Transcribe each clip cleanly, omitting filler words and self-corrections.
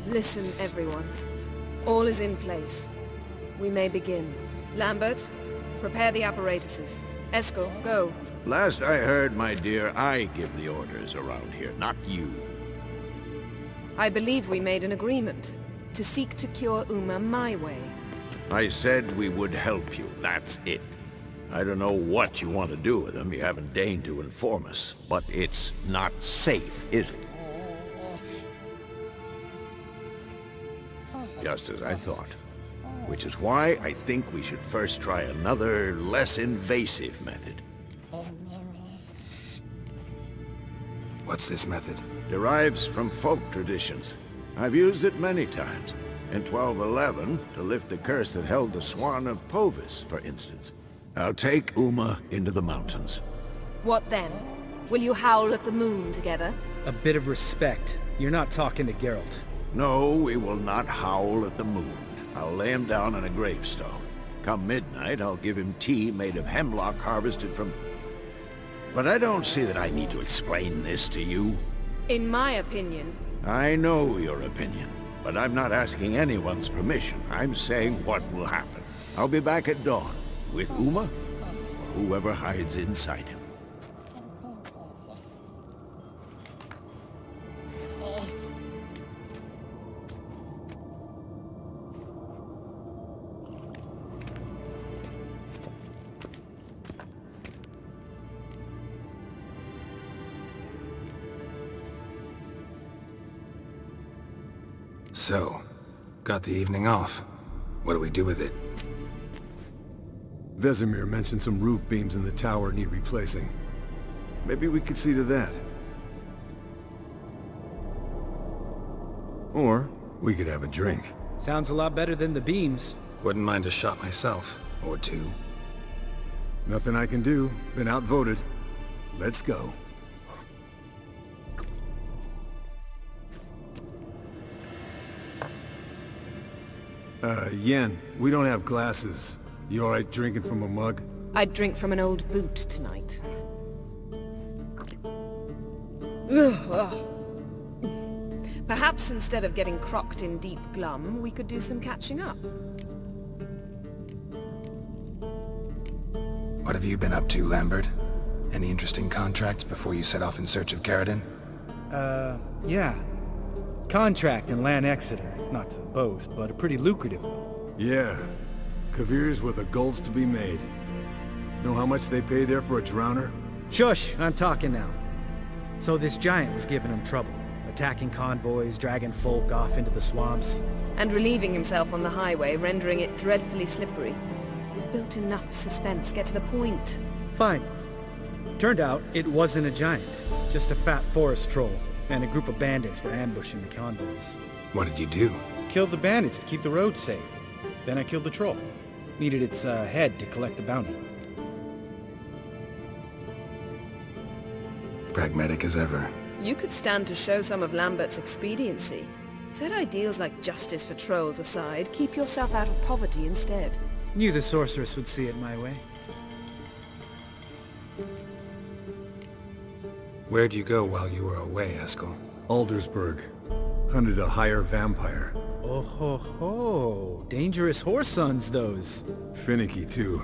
Listen, everyone. All is in place. We may begin. Lambert, prepare the apparatuses. Eskel, go. Last I heard, my dear, I give the orders around here, not you. I believe we made an agreement to seek to cure Uma my way. I said we would help you, that's it. I don't know what you want to do with him, you haven't deigned to inform us. But it's not safe, is it? Just as I thought. Which is why I think we should first try another, less invasive method. What's this method? Derives from folk traditions. I've used it many times. In 1211, to lift the curse that held the Swan of Povis, for instance. I'll take Uma into the mountains. What then? Will you howl at the moon together? A bit of respect. You're not talking to Geralt. No, we will not howl at the moon. I'll lay him down on a gravestone. Come midnight, I'll give him tea made of hemlock harvested from... But I don't see that I need to explain this to you. In my opinion... I know your opinion, but I'm not asking anyone's permission. I'm saying what will happen. I'll be back at dawn, with Uma, or whoever hides inside him. So, got the evening off. What do we do with it? Vesemir mentioned some roof beams in the tower need replacing. Maybe we could see to that. Or we could have a drink. Sounds a lot better than the beams. Wouldn't mind a shot myself, or two. Nothing I can do. Been outvoted. Let's go. Yen, we don't have glasses. You alright drinking from a mug? I'd drink from an old boot tonight. Perhaps instead of getting crocked in deep glum, we could do some catching up. What have you been up to, Lambert? Any interesting contracts before you set off in search of Garridan? Yeah. Contract in Lan Exeter. Not to boast, but a pretty lucrative one. Yeah. Kavir's were the golds to be made. Know how much they pay there for a drowner? Shush! I'm talking now. So this giant was giving him trouble. Attacking convoys, dragging folk off into the swamps. And relieving himself on the highway, rendering it dreadfully slippery. We've built enough suspense. Get to the point. Fine. Turned out, it wasn't a giant. Just a fat forest troll. And a group of bandits were ambushing the convoys. What did you do? Killed the bandits to keep the road safe. Then I killed the troll. Needed its head to collect the bounty. Pragmatic as ever. You could stand to show some of Lambert's expediency. Set ideals like justice for trolls aside, keep yourself out of poverty instead. Knew the sorceress would see it my way. Where'd you go while you were away, Eskel? Aldersburg. Hunted a higher vampire. Oh ho ho! Dangerous horse sons, those. Finicky, too.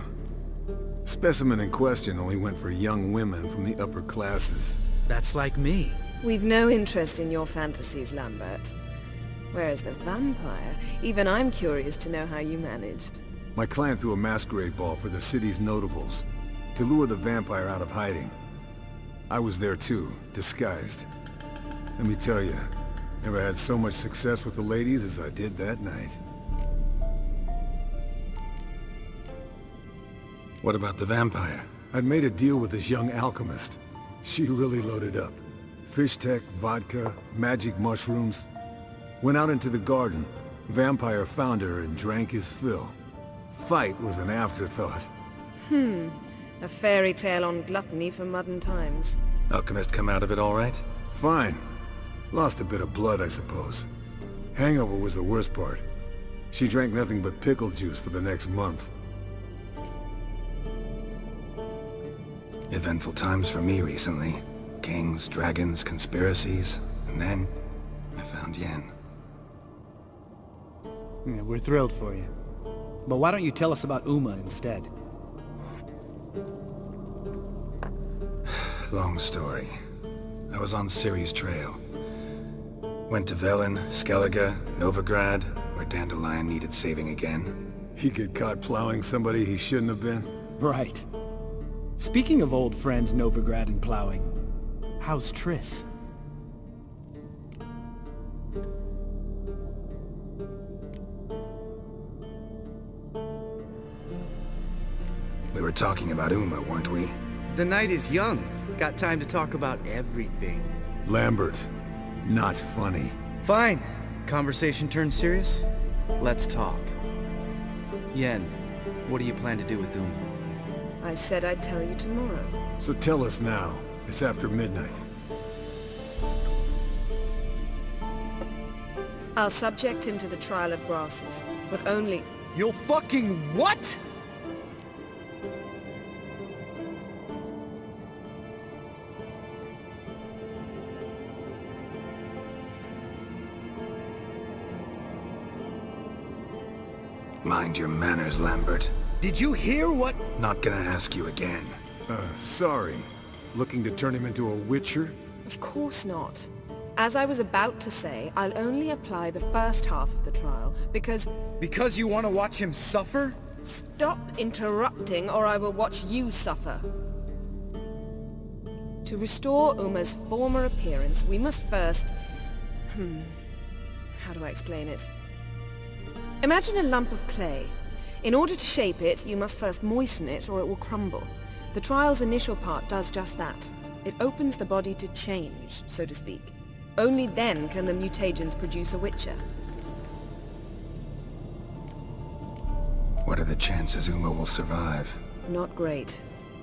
Specimen in question only went for young women from the upper classes. That's like me. We've no interest in your fantasies, Lambert. Whereas the vampire, even I'm curious to know how you managed. My client threw a masquerade ball for the city's notables, to lure the vampire out of hiding. I was there too, disguised. Let me tell you, never had so much success with the ladies as I did that night. What about the vampire? I'd made a deal with this young alchemist. She really loaded up. Fish tech, vodka, magic mushrooms. Went out into the garden. Vampire found her and drank his fill. Fight was an afterthought. A fairy tale on gluttony for modern times. Alchemist come out of it all right? Fine. Lost a bit of blood, I suppose. Hangover was the worst part. She drank nothing but pickle juice for the next month. Eventful times for me recently. Kings, dragons, conspiracies, and then I found Yen. Yeah, we're thrilled for you. But why don't you tell us about Uma instead? Long story. I was on Ciri's trail. Went to Velen, Skellige, Novigrad, where Dandelion needed saving again. He get caught plowing somebody he shouldn't have been? Right. Speaking of old friends Novigrad and plowing, how's Triss? We were talking about Uma, weren't we? The night is young. Got time to talk about everything. Lambert, not funny. Fine. Conversation turned serious? Let's talk. Yen, what do you plan to do with Uma? I said I'd tell you tomorrow. So tell us now. It's after midnight. I'll subject him to the trial of grasses, but only... You'll fucking what?! Mind your manners, Lambert. Did you hear what? Not gonna ask you again. Sorry. Looking to turn him into a witcher? Of course not. As I was about to say, I'll only apply the first half of the trial, because... Because you want to watch him suffer? Stop interrupting, or I will watch you suffer. To restore Uma's former appearance, we must first... How do I explain it? Imagine a lump of clay. In order to shape it, you must first moisten it or it will crumble. The trial's initial part does just that. It opens the body to change, so to speak. Only then can the mutagens produce a witcher. What are the chances Uma will survive? Not great,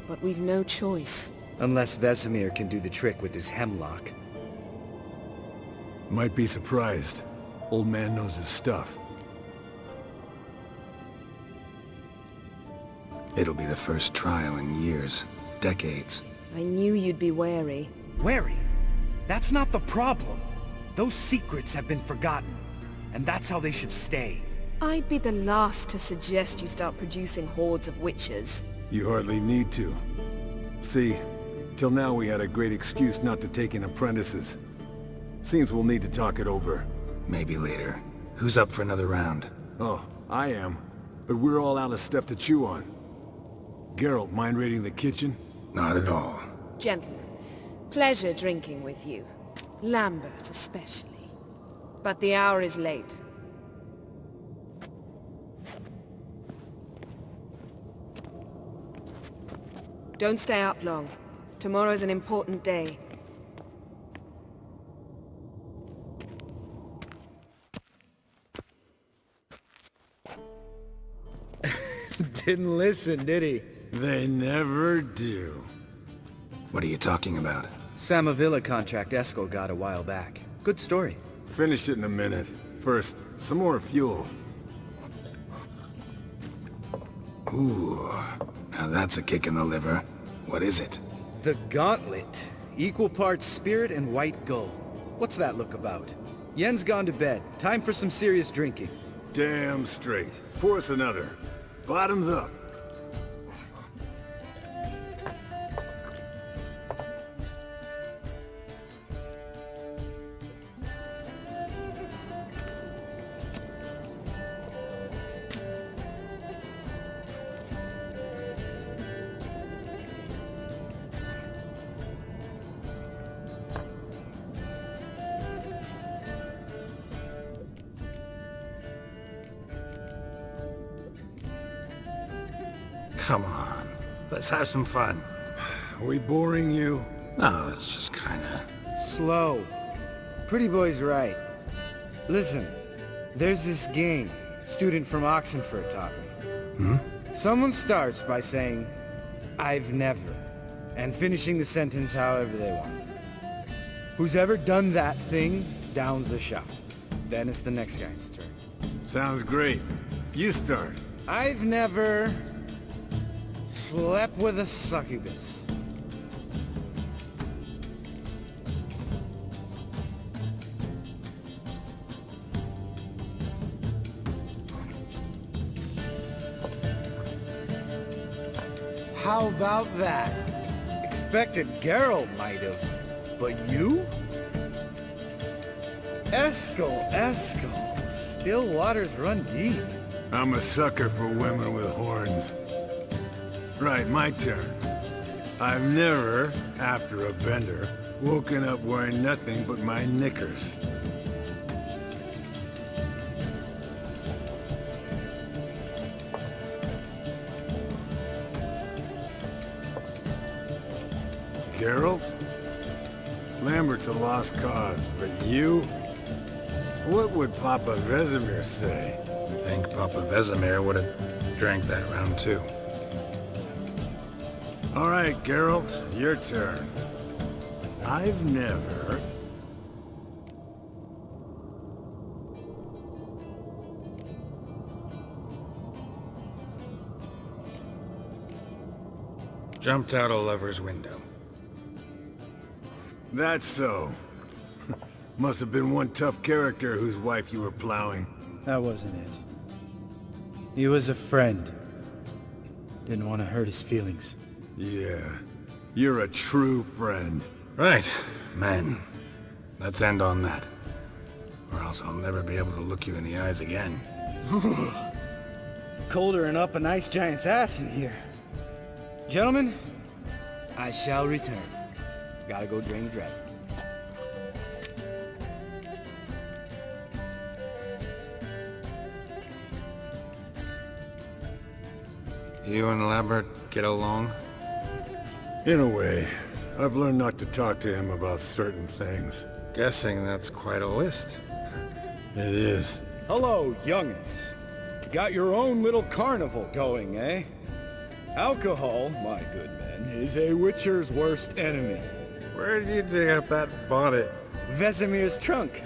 but we've no choice. Unless Vesemir can do the trick with his hemlock. Might be surprised. Old man knows his stuff. It'll be the first trial in years. Decades. I knew you'd be wary. Wary? That's not the problem. Those secrets have been forgotten. And that's how they should stay. I'd be the last to suggest you start producing hordes of witches. You hardly need to. See, till now we had a great excuse not to take in apprentices. Seems we'll need to talk it over. Maybe later. Who's up for another round? Oh, I am. But we're all out of stuff to chew on. Geralt, mind raiding the kitchen? Not at all. Gentlemen, pleasure drinking with you. Lambert especially. But the hour is late. Don't stay up long. Tomorrow's an important day. Didn't listen, did he? They never do. What are you talking about? Samavilla contract Eskel got a while back. Good story. Finish it in a minute. First, some more fuel. Ooh, now that's a kick in the liver. What is it? The Gauntlet. Equal parts spirit and white gold. What's that look about? Yen's gone to bed. Time for some serious drinking. Damn straight. Pour us another. Bottoms up. Come on, let's have some fun. Are we boring you? No, it's just kinda... Slow. Pretty boy's right. Listen, there's this game student from Oxenford taught me. Someone starts by saying, "I've never," and finishing the sentence however they want. Who's ever done that thing downs the shot. Then it's the next guy's turn. Sounds great. You start. I've never slept with a succubus. How about that? Expected Geralt might have, but you? Eskel. Still waters run deep. I'm a sucker for women with horns. Right, my turn. I've never, after a bender, woken up wearing nothing but my knickers. Geralt? Lambert's a lost cause, but you? What would Papa Vesemir say? I think Papa Vesemir would have drank that round too. All right, Geralt, your turn. I've never... Jumped out a lover's window. That's so. Must have been one tough character whose wife you were plowing. That wasn't it. He was a friend. Didn't want to hurt his feelings. Yeah, you're a true friend. Right, man. Let's end on that. Or else I'll never be able to look you in the eyes again. Colder and up an ice giant's ass in here. Gentlemen, I shall return. Gotta go drain the dragon. You and Lambert get along? In a way. I've learned not to talk to him about certain things. Guessing that's quite a list. It is. Hello, young'uns. Got your own little carnival going, eh? Alcohol, my good men, is a witcher's worst enemy. Where did you dig up that bonnet? Vesemir's trunk.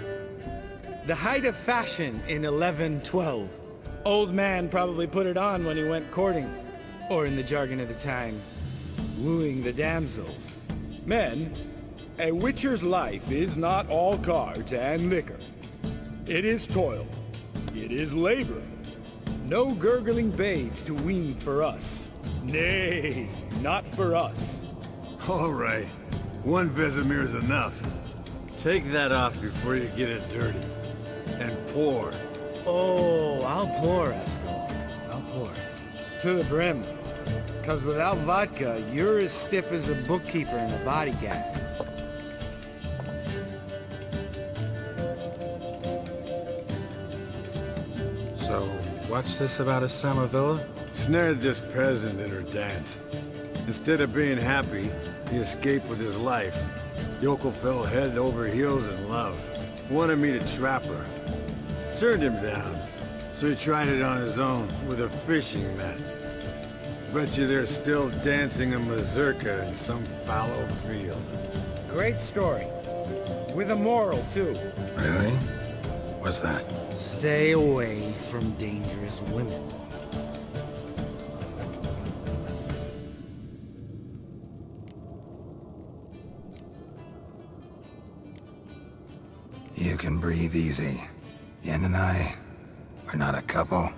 The height of fashion in 1112. Old man probably put it on when he went courting. Or in the jargon of the time, wooing the damsels. Men, a witcher's life is not all cards and liquor. It is toil. It is labor. No gurgling babes to wean for us. Nay, not for us. All right. One Vesemir's enough. Take that off before you get it dirty. And pour. Oh, I'll pour, Eskel. I'll pour. To the brim. 'Cause without vodka, you're as stiff as a bookkeeper in a body gag. So, what's this about a Samavilla? Snared this peasant in her dance. Instead of being happy, he escaped with his life. Yokel fell head over heels in love. Wanted me to trap her. Turned him down. So he tried it on his own with a fishing net. Bet you they're still dancing a mazurka in some fallow field. Great story. With a moral, too. Really? What's that? Stay away from dangerous women. You can breathe easy. Yen and I, we're not a couple,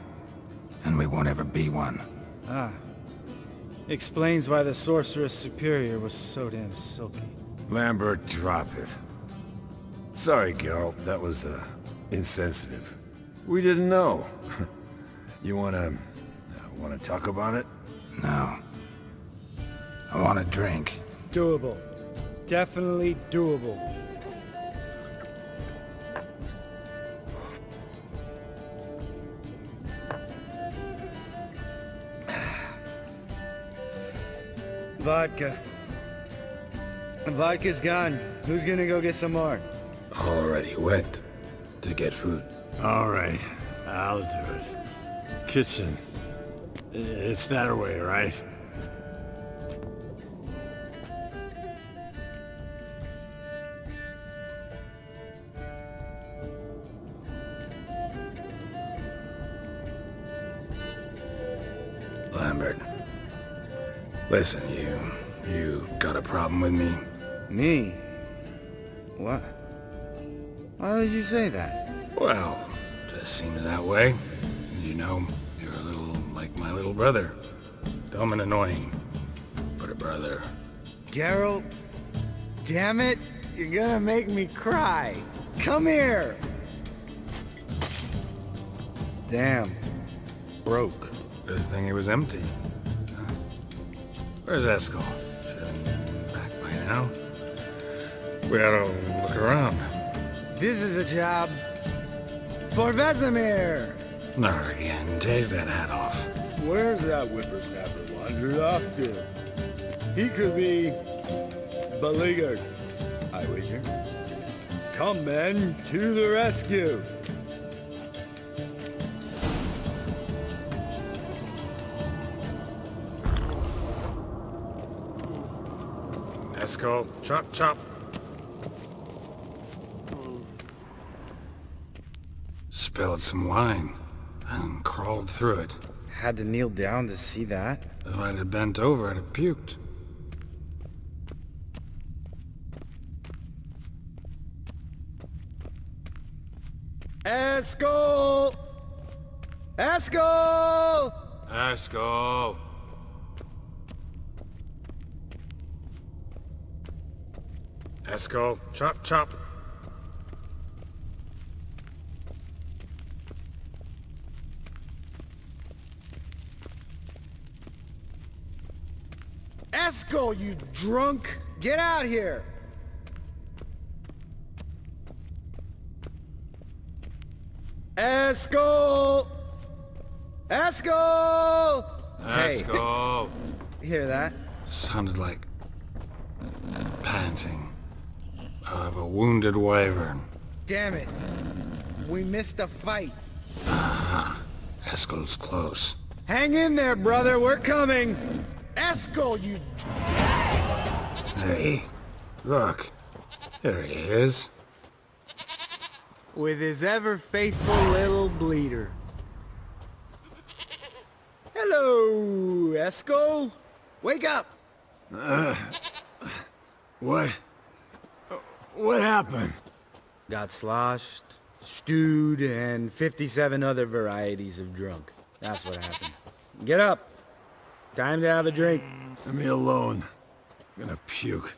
and we won't ever be one. Ah. Explains why the Sorceress Superior was so damn silky. Lambert, drop it. Sorry, Geralt, that was, insensitive. We didn't know. You wanna talk about it? No. I want a drink. Doable. Definitely doable. Vodka. Vodka's gone. Who's gonna go get some more? Already went to get food. All right, I'll do it. Kitchen. It's that way, right? Lambert. Listen, you got a problem with me? Me? What? Why would you say that? Well, just seems that way. You know, you're a little like my little brother. Dumb and annoying. brother. Geralt, damn it, you're gonna make me cry. Come here. Damn, broke. Good thing it was empty. Huh? Where's Eskel? Should have been back by now. We ought to look around. This is a job for Vesemir. Not again. Take that hat off. Where's that whippersnapper wandered off to? He could be beleaguered, I wager. Come, men, to the rescue! Eskel, chop, chop. Spilled some wine and crawled through it. Had to kneel down to see that. If I'd have bent over, I'd have puked. Eskel! Eskel! Eskel! Eskel, chop, chop. Eskel, you drunk! Get out here! Eskel! Eskel! Eskel! Hey, hear that? Sounded like panting of a wounded wyvern. Damn it. We missed a fight. Eskel's close. Hang in there, brother. We're coming. Eskel, you... Hey, look. There he is. With his ever-faithful little bleeder. Hello, Eskel. Wake up. What? What happened? Got sloshed, stewed, and 57 other varieties of drunk. That's what happened. Get up. Time to have a drink. Leave me alone. I'm gonna puke.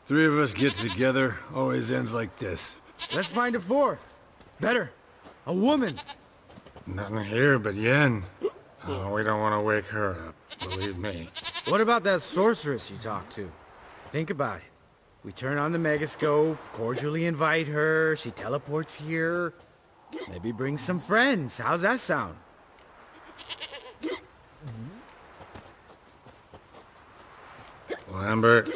Three of us get together, always ends like this. Let's find a fourth. Better. A woman. Nothing here but Yen. Oh, we don't want to wake her up, believe me. What about that sorceress you talked to? Think about it. We turn on the megascope, cordially invite her, she teleports here. Maybe bring some friends. How's that sound? Lambert,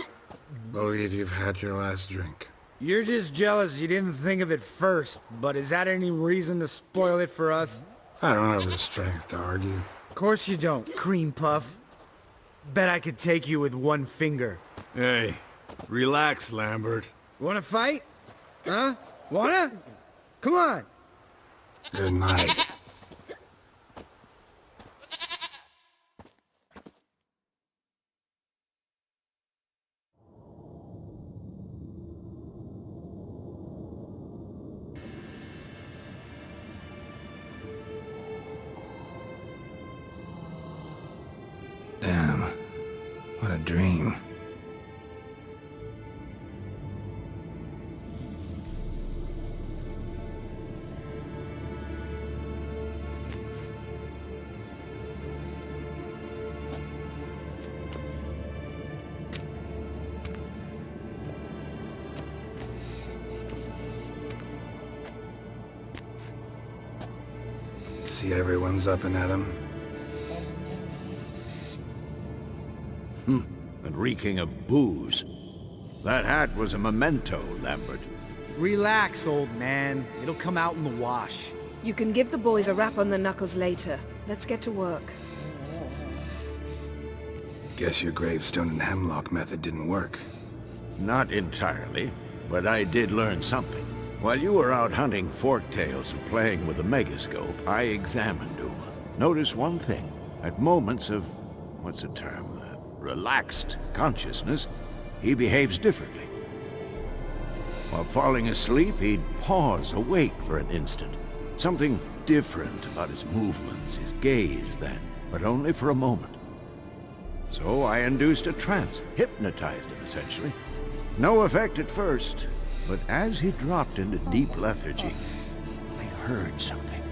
believe you've had your last drink. You're just jealous you didn't think of it first, but is that any reason to spoil it for us? I don't have the strength to argue. Of course you don't, cream puff. Bet I could take you with one finger. Hey, relax, Lambert. Wanna fight? Huh? Wanna? Come on. Good night. Damn. What a dream. See everyone's up and at 'em. And reeking of booze. That hat was a memento, Lambert. Relax, old man. It'll come out in the wash. You can give the boys a rap on the knuckles later. Let's get to work. Guess your gravestone and hemlock method didn't work. Not entirely, but I did learn something. While you were out hunting forktails and playing with the megascope, I examined Uma. Notice one thing. At moments of, what's the term, relaxed consciousness, he behaves differently. While falling asleep, he'd pause awake for an instant. Something different about his movements, his gaze then, but only for a moment. So I induced a trance, hypnotized him essentially. No effect at first, but as he dropped into deep lethargy, I heard something.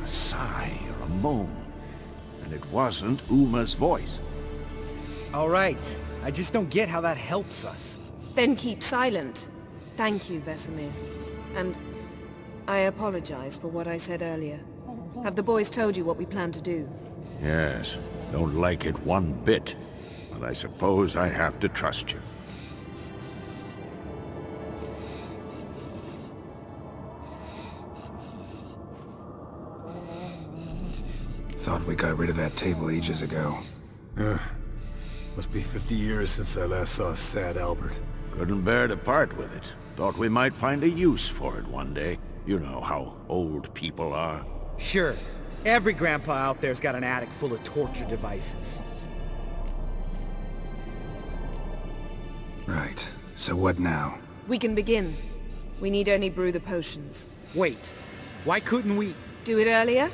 A sigh or a moan. And it wasn't Uma's voice. All right. I just don't get how that helps us. Then keep silent. Thank you, Vesemir. And I apologize for what I said earlier. Have the boys told you what we plan to do? Yes, don't like it one bit. But I suppose I have to trust you. Thought we got rid of that table ages ago. Must be 50 years since I last saw sad Albert. Couldn't bear to part with it. Thought we might find a use for it one day. You know how old people are. Sure. Every grandpa out there's got an attic full of torture devices. Right. So what now? We can begin. We need only brew the potions. Wait. Why couldn't we... Do it earlier?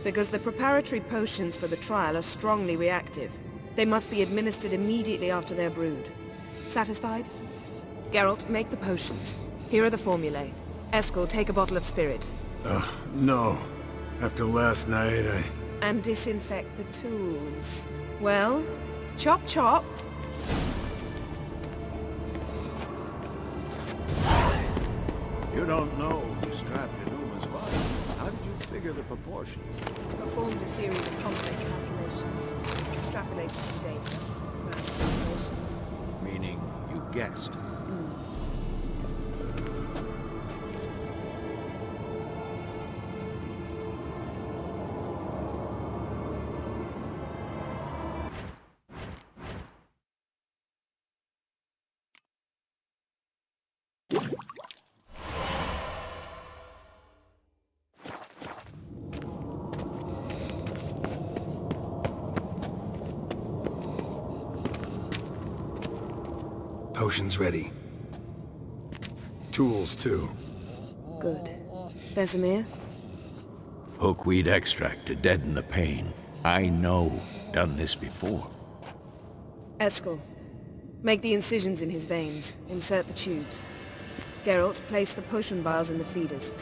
Because the preparatory potions for the trial are strongly reactive. They must be administered immediately after they're brewed. Satisfied? Geralt, make the potions. Here are the formulae. Eskel, take a bottle of spirit. No. After last night, And disinfect the tools. Well, chop chop. You don't know who strapped in Uma's body. How did you figure the proportions? Performed a series of complex calculations. Extrapolated some data. Ran simulations. Meaning, you guessed. Potion's ready. tools too. Good. Vesemir? Hookweed extract to deaden the pain. I know. Done this before. Eskel. Make the incisions in his veins. Insert the tubes. Geralt, place the potion vials in the feeders.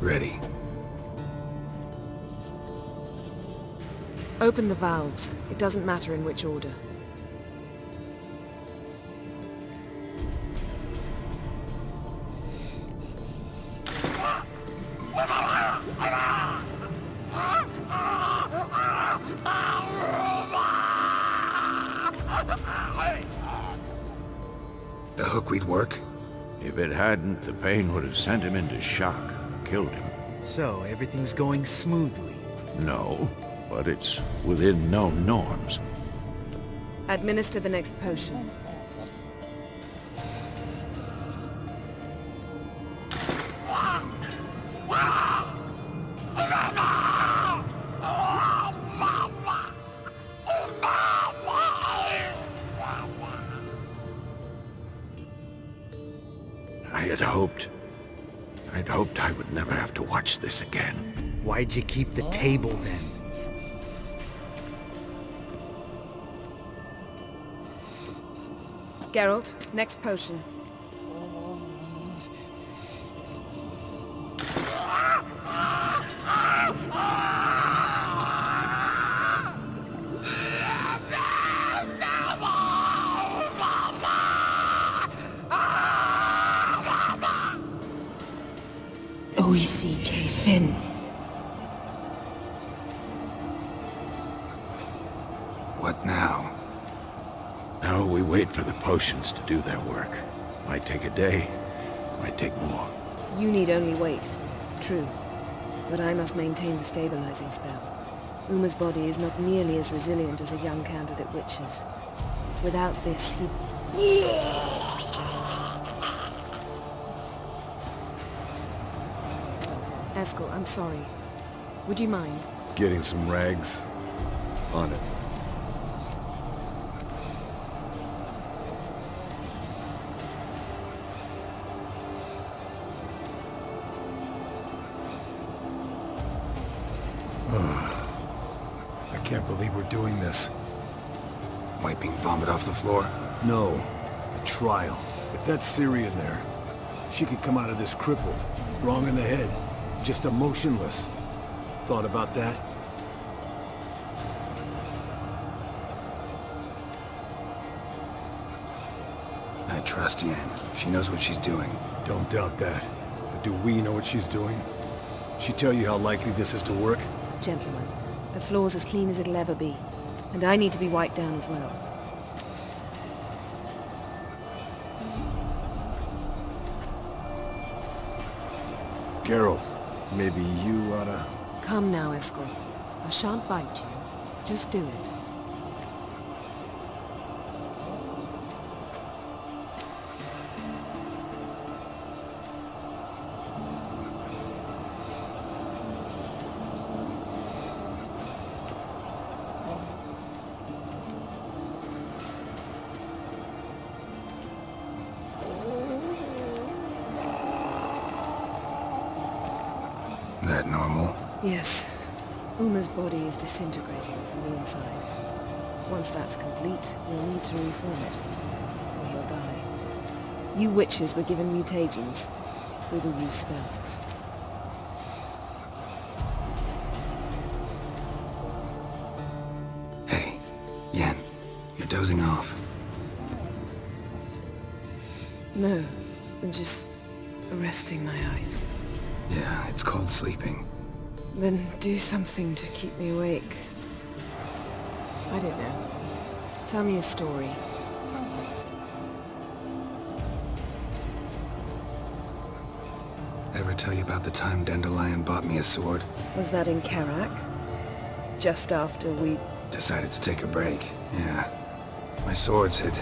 Ready. Open the valves. It doesn't matter in which order. The hookweed work? If it hadn't, the pain would have sent him into shock. Killed him. So, everything's going smoothly. No, but it's within known norms. Administer the next potion. I'd hoped I would never have to watch this again. Why'd you keep the table then? Geralt, next potion. Oisi Fin. What now? Now we wait for the potions to do their work. Might take a day, might take more. You need only wait. True. But I must maintain the stabilizing spell. Uma's body is not nearly as resilient as a young candidate witch's. Without this, he... Eskel, I'm sorry. Would you mind? Getting some rags? On it. can't believe we're doing this. Wiping vomit off the floor? No, the trial. If that's Ciri in there, she could come out of this crippled, wrong in the head, just emotionless. Thought about that? I trust Yen. She knows what she's doing. Don't doubt that. But do we know what she's doing? She tell you how likely this is to work? Gentlemen, the floor's as clean as it'll ever be. And I need to be wiped down as well. Geralt, maybe you oughta... Come now, Escort. I shan't bite you. Just do it. That normal? Yes. Uma's body is disintegrating from the inside. Once that's complete, we'll need to reform it, or he'll die. You witches were given mutagens. We will use spells. Hey, Yen, you're dozing off. No, just resting my eyes. Yeah, it's called sleeping. Then do something to keep me awake. I don't know. Tell me a story. Ever tell you about the time Dandelion bought me a sword? Was that in Karak? Just after we... Decided to take a break, yeah. My swords had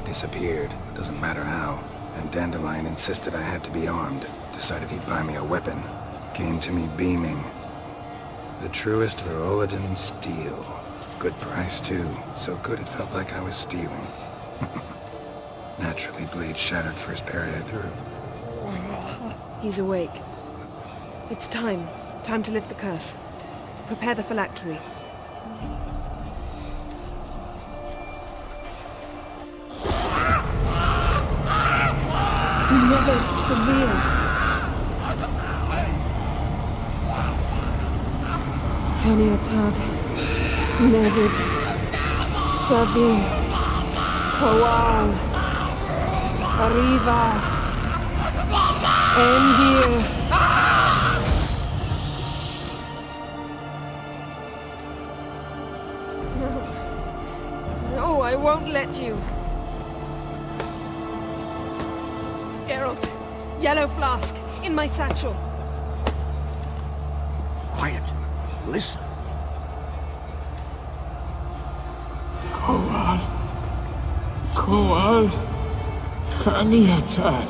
disappeared, doesn't matter how. And Dandelion insisted I had to be armed. Decided he'd buy me a weapon. Came to me beaming. The truest Verolidan steel. Good price too. So good it felt like I was stealing. Naturally, blade shattered first parry I threw. He's awake. It's time. Time to lift the curse. Prepare the phylactery. Never severe. Kaniatad, Nevid, Savir, Kowal, Arriva, Endir. No, I won't let you. Geralt, yellow flask, in my satchel. Quiet. Listen. Kowal, Kaniatad.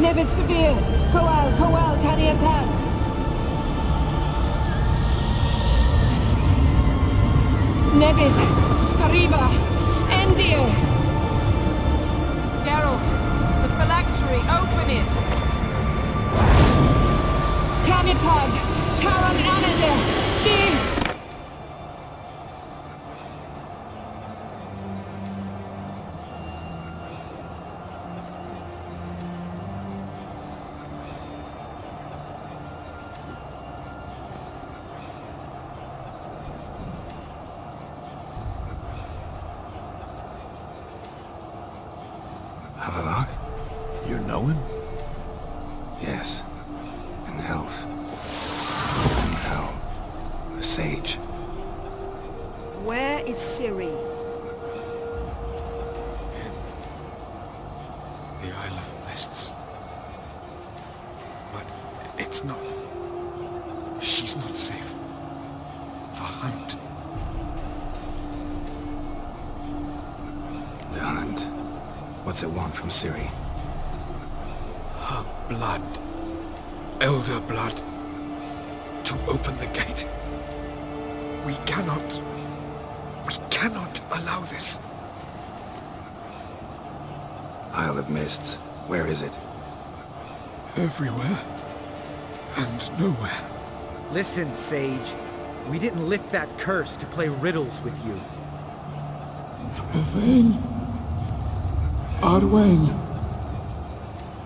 Nevid Severe, Kowal, Kaniatad. Nevid, Arriba, Endir. Geralt, the phylactery, open it. Kaniatad, Taran Anade, Dis. Havelock? You know him? Yes. An elf. In hell. A sage. Where is Ciri? The Isle of Mists. But it's not... She's not safe. The hunt. The hunt. What's it want from Ciri? Her blood. Elder blood. To open the gate. We cannot allow this. Isle of Mists. Where is it? Everywhere. And nowhere. Listen, Sage. We didn't lift that curse to play riddles with you. Yvain. Arwen.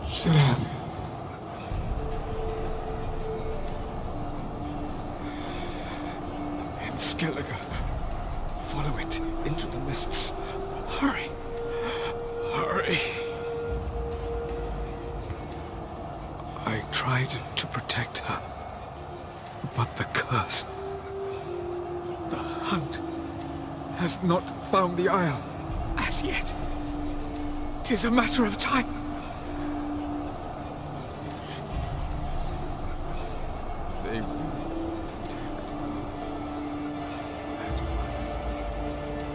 Siran. And Skellige. Follow it into the mists. Hurry. Hurry. I tried to protect her, but the curse... The hunt has not found the Isle as yet. 'Tis a matter of time. They will detect.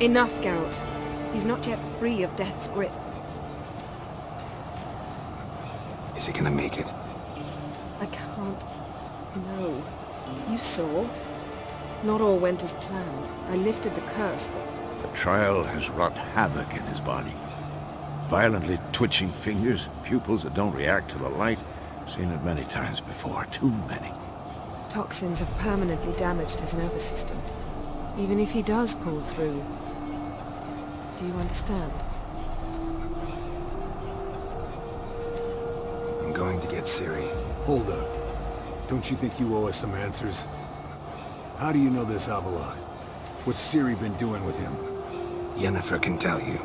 Enough, Geralt. He's not yet free of death's grip. Is he gonna make it? I can't... No. You saw? Not all went as planned. I lifted the curse, but... The trial has wrought havoc in his body. Violently twitching fingers, pupils that don't react to the light. Seen it many times before, too many. Toxins have permanently damaged his nervous system. Even if he does pull through... Do you understand? I'm going to get Ciri. Hold up. Don't you think you owe us some answers? How do you know this Avila? What's Ciri been doing with him? Yennefer can tell you.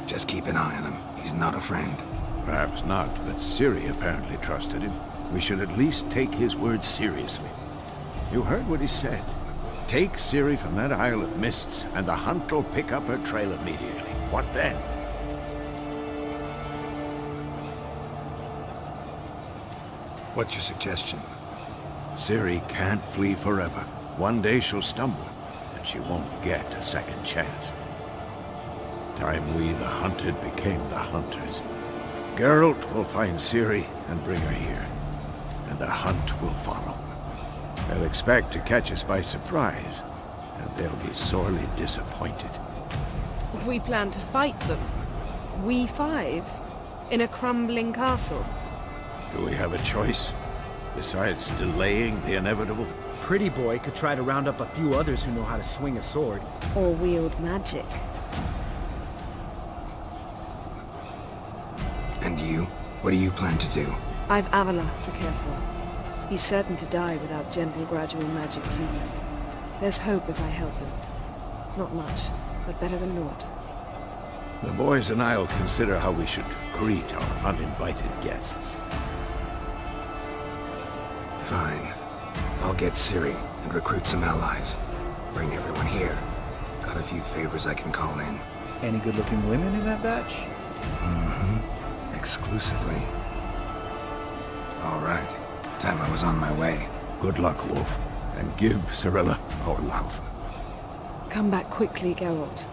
Just keep an eye on him. He's not a friend. Perhaps not, but Ciri apparently trusted him. We should at least take his words seriously. You heard what he said. Take Ciri from that Isle of Mists, and the hunt will pick up her trail immediately. What then? What's your suggestion? Ciri can't flee forever. One day she'll stumble, and she won't get a second chance. Time we, the hunted, became the hunters. Geralt will find Ciri and bring her here, and the hunt will follow. They'll expect to catch us by surprise, and they'll be sorely disappointed. We plan to fight them. We five? In a crumbling castle? Do we have a choice? Besides delaying the inevitable? Pretty Boy could try to round up a few others who know how to swing a sword. Or wield magic? And you? What do you plan to do? I've Avila to care for. He's certain to die without gentle, gradual magic treatment. There's hope if I help him. Not much, but better than naught. The boys and I'll consider how we should greet our uninvited guests. Fine. I'll get Ciri and recruit some allies. Bring everyone here. Got a few favors I can call in. Any good-looking women in that batch? Mm-hmm. Exclusively. All right. Time I was on my way. Good luck, Wolf, and give Cirilla our love. Come back quickly, Geralt.